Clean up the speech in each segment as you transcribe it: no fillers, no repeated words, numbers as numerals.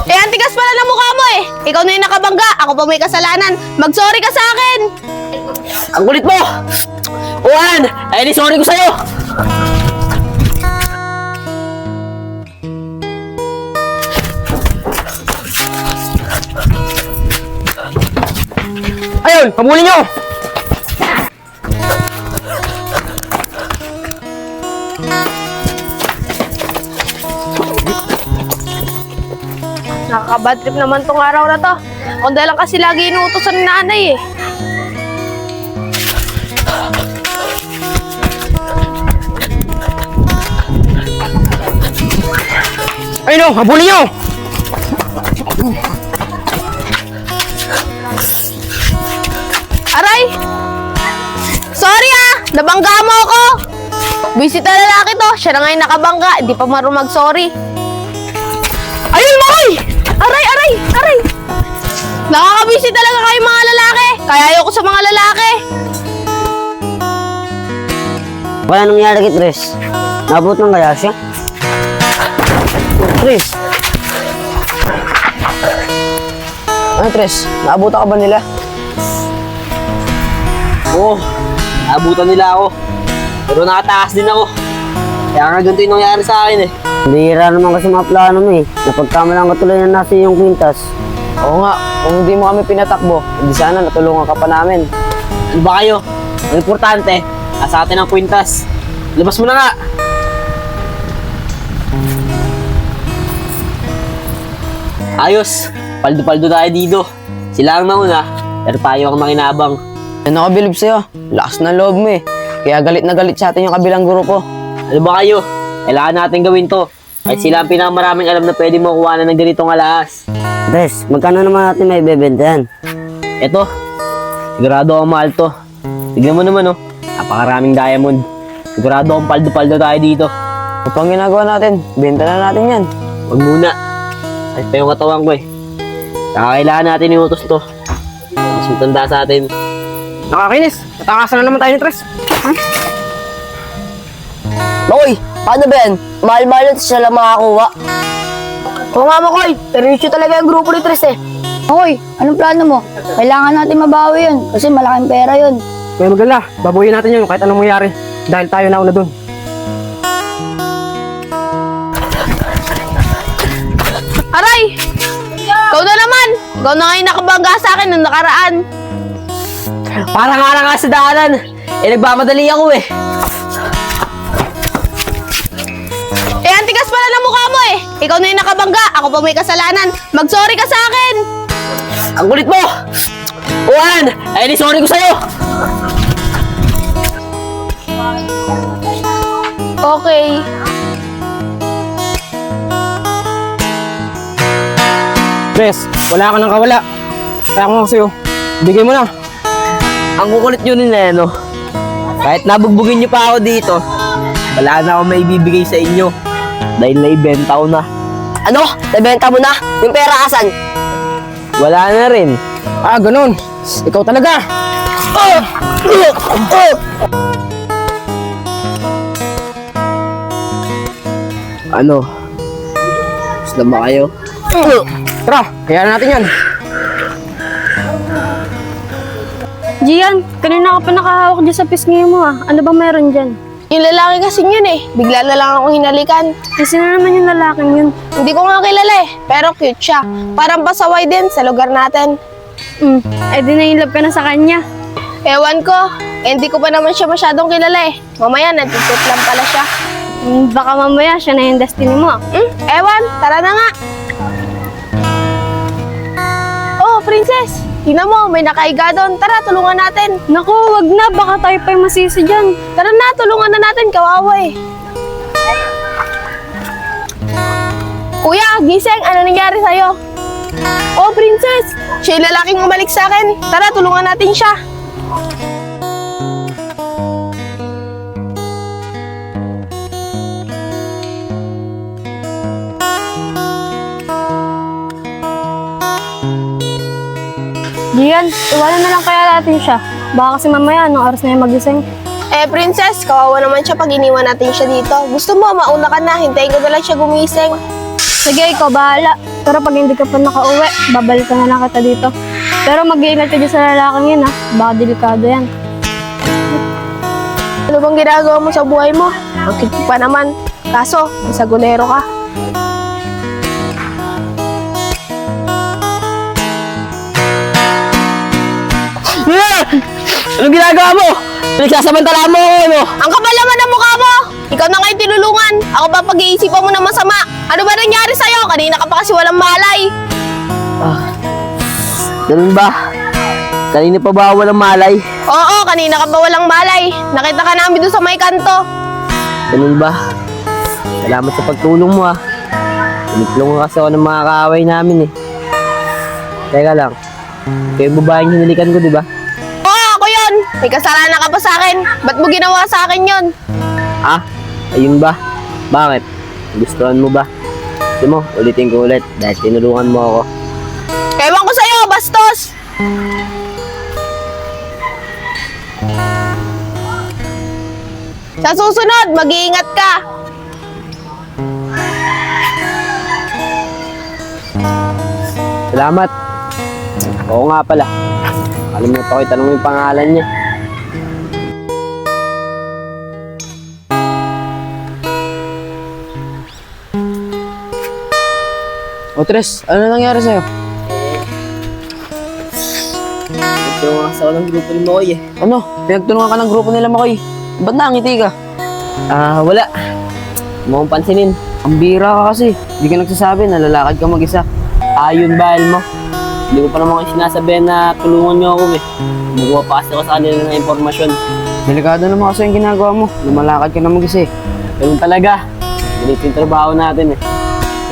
Eh, ang tigas pala ng mukha mo eh. Ikaw na yung nakabangga, ako pa may kasalanan. Mag-sorry ka sa akin. Ang kulit mo! Uwan! Ay, sorry ko sa'yo! Ayun! Pabulin nyo! Nakaka-bad trip naman tong araw na to. Kung dahil lang kasi lagi inuutosan ni nanay eh. Ayun o! Habulin nyo! Aray! Sorry ah! Nabangga mo ako! Visit na lalaki to. Siya na nga yung nakabangga. Hindi pa marunong mag-sorry. Ayun, Makoy! Aray, aray, aray! Nakakabisit talaga kayo mga lalaki. Kaya ayoko sa mga lalaki. Kaya nangyari kay Tres? Nabot ng kaya siya? Tres! Ano, Tres? Naabutan ka ba nila? Oo, naabutan nila ako. Pero nakataas din ako. Kaya nga ganito yung nangyari sa akin eh. Bihira naman kasi mga plano mo eh. Napagkamalang katuloy na nasa iyong kwintas. Oo nga, kung hindi mo kami pinatakbo, hindi sana natulungan ka pa namin. Ano ba kayo? Ang importante, nasa atin ang kwintas. Labas mo na nga! Ayos, paldo-paldo tayo dito. Sila ang nauna, pero tayo ang makinabang. Ano nakabilib sa'yo? Lakas na loob mo eh. Kaya galit na galit sa atin yung kabilang grupo. Ano ba kayo? Kailangan natin gawin to. Kahit sila ang pinakamaraming alam na pwede mo kuha na ng ganitong alas. Tres, magkano naman natin may bebenta yan? Eto, sigurado akong mahal to. Tignan mo naman oh, napakaraming diamond. Sigurado akong paldo-paldo tayo dito. Ano pang ginagawa natin? Benta na natin yan. Huwag muna. Kahit pa yung katawan ko eh. Saka kailangan natin iutos to. Mas matanda sa atin. Nakakinis! Natakasan na naman tayo ni Tres. Makoy, paano ba yan? Mahal-mahal natin siya lang makakuha. Oo nga, Makoy. Seryoso talaga yung grupo ni Tres eh. Hoy, anong plano mo? Kailangan natin mabawi yun kasi malaking pera yun. Kaya magala, babuyin natin yun kahit anong mangyari. Dahil tayo nauna dun. Aray! Ikaw na naman! Ikaw na nga yung nakabangga sa akin nung nakaraan. Para nga na nga sa daanan. Eh nagmamadali ako eh. Eh, ang tigas pala ng mukha mo eh. Ikaw na yung nakabangga, ako pa may kasalanan. Mag-sorry ka sa akin. Ang kulit mo! Uwan! Ay, sorry ko sa'yo! Okay. Tres, wala ka nang kawala. Kaya ko nga sa'yo, bigay mo na. Ang kukulit nyo ni Neno. Kahit nabugbugin nyo pa ako dito, wala na akong maibibigay sa inyo. Dahil naibenta ko na. Ano? Nabenta mo na? Yung pera asan? Wala na rin. Ah, ganun. Ikaw talaga. Ano? Gusto ba kayo? Tara, kaya natin yan. Gian, kanina ka pa nakahawak dyan sa pisngi mo ah. Ano ba meron dyan? Yung lalaki kasi yun eh. Bigla na lang akong hinalikan. Sino naman yung lalaking yun? Hindi ko nga kilala eh. Pero cute siya. Parang pasaway din sa lugar natin. Eh di na-inlove ka na sa kanya. Ewan ko. Eh, hindi ko pa naman siya masyadong kilala eh. Mamaya, nagtitip lang pala siya. Baka mamaya siya na yung destiny mo ah. Ewan, tara na nga. Oh, princess. Tingnan mo, may nakaiga doon. Tara, tulungan natin. Naku, wag na. Baka tayo pa yung masisi dyan. Tara na, tulungan na natin. Kawawa eh. Kuya, gising. Ano nangyari sa'yo? Oh, princess. Siya yung lalaking umalik sa akin. Tara, tulungan natin siya. Gian, iwanan na lang kaya natin siya. Baka kasi mamaya, anong oras na yung magising? Eh, princess, kawawa naman siya pag iniwan natin siya dito. Gusto mo, mauna ka na. Hintayin ko na lang siya gumising. Sige, ikaw bahala. Pero pag hindi ka pa nakauwi, babalikan na lang kita dito. Pero mag-iingat ka dyan sa lalaking yun, ha? Baka delikado yan. Ano bang ginagawa mo sa buhay mo? Ang cute pa naman. Kaso, isagulero ka. Anong ginagawa mo? Pinagsasamantala mo ako, ano? Ang kapal naman ng mukha mo! Ikaw na ngayon tinulungan. Ako ba pag-iisipan mo na masama? Ano ba nangyari sa'yo? Kanina ka pa kasi walang malay. Ganun ba? Kanina pa ba walang malay? Oo, kanina ka pa walang malay. Nakita ka namin doon sa may kanto. Ganun ba? Salamat sa pagtulong mo, ah. Tinitulungan kasi ako ng mga kaaway namin, eh. Teka lang. Kayo babaeng hinalikan ko, di ba? Oo, ako yun. May kasalanan ka pa sa akin. Ba't mo ginawa sa akin yun? Ah, ayun ba? Bakit? Gustuhan mo ba? Gusto mo, ulitin ko ulit dahil tinulungan mo ako. Ewan ko sa'yo, bastos! Sa susunod, mag-iingat ka. Salamat. Oo nga pala. Kalimutan ko itanong yung pangalan niya. O Tres, ano nangyari sa'yo? Tinulungan kasi ako ng grupo ni Moy, eh. Ano? Pinagtulungan ka ng grupo nila, Makoy. Ba't nangiti ka? Wala. Huwag mong pansinin. Ang bira ka kasi. Hindi ka nagsasabi, nalalakad ka mag-isa. Ayun ba, mo? Hindi ko pa naman kayo sinasabihan na tulungan niyo ako, eh. Magawa pa kasi ako sa kanila ng impormasyon. Delikado naman kasi yung ginagawa mo. Lumalakad ka na mag-isa eh. Ganun talaga. Ganito yung trabaho natin, eh.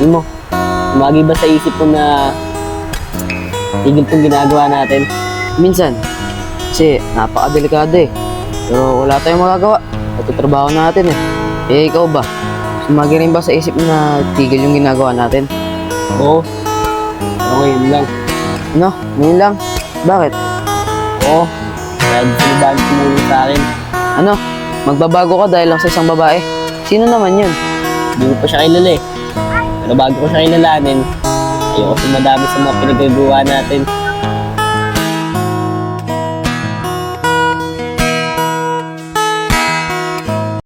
Alam mo, umagi ba sa isip ko na tigil tong ginagawa natin? Minsan, kasi napakadelikado eh. Pero wala tayong magagawa. Pagtatrabaho natin eh. Eh ikaw ba? Sumagi rin ba sa isip mo na tigil yung ginagawa natin? Oo. Pero ngayon lang. Ano? Ngayon lang? Bakit? Oo. Kaya di sila dahil tumulong sa akin. Ano? Magbabago ka dahil lang sa isang babae? Sino naman yun? Hindi ko pa siya kilala, eh. Pero bago ko siya kilalanin, ayoko madami sa mga pinagagawa natin.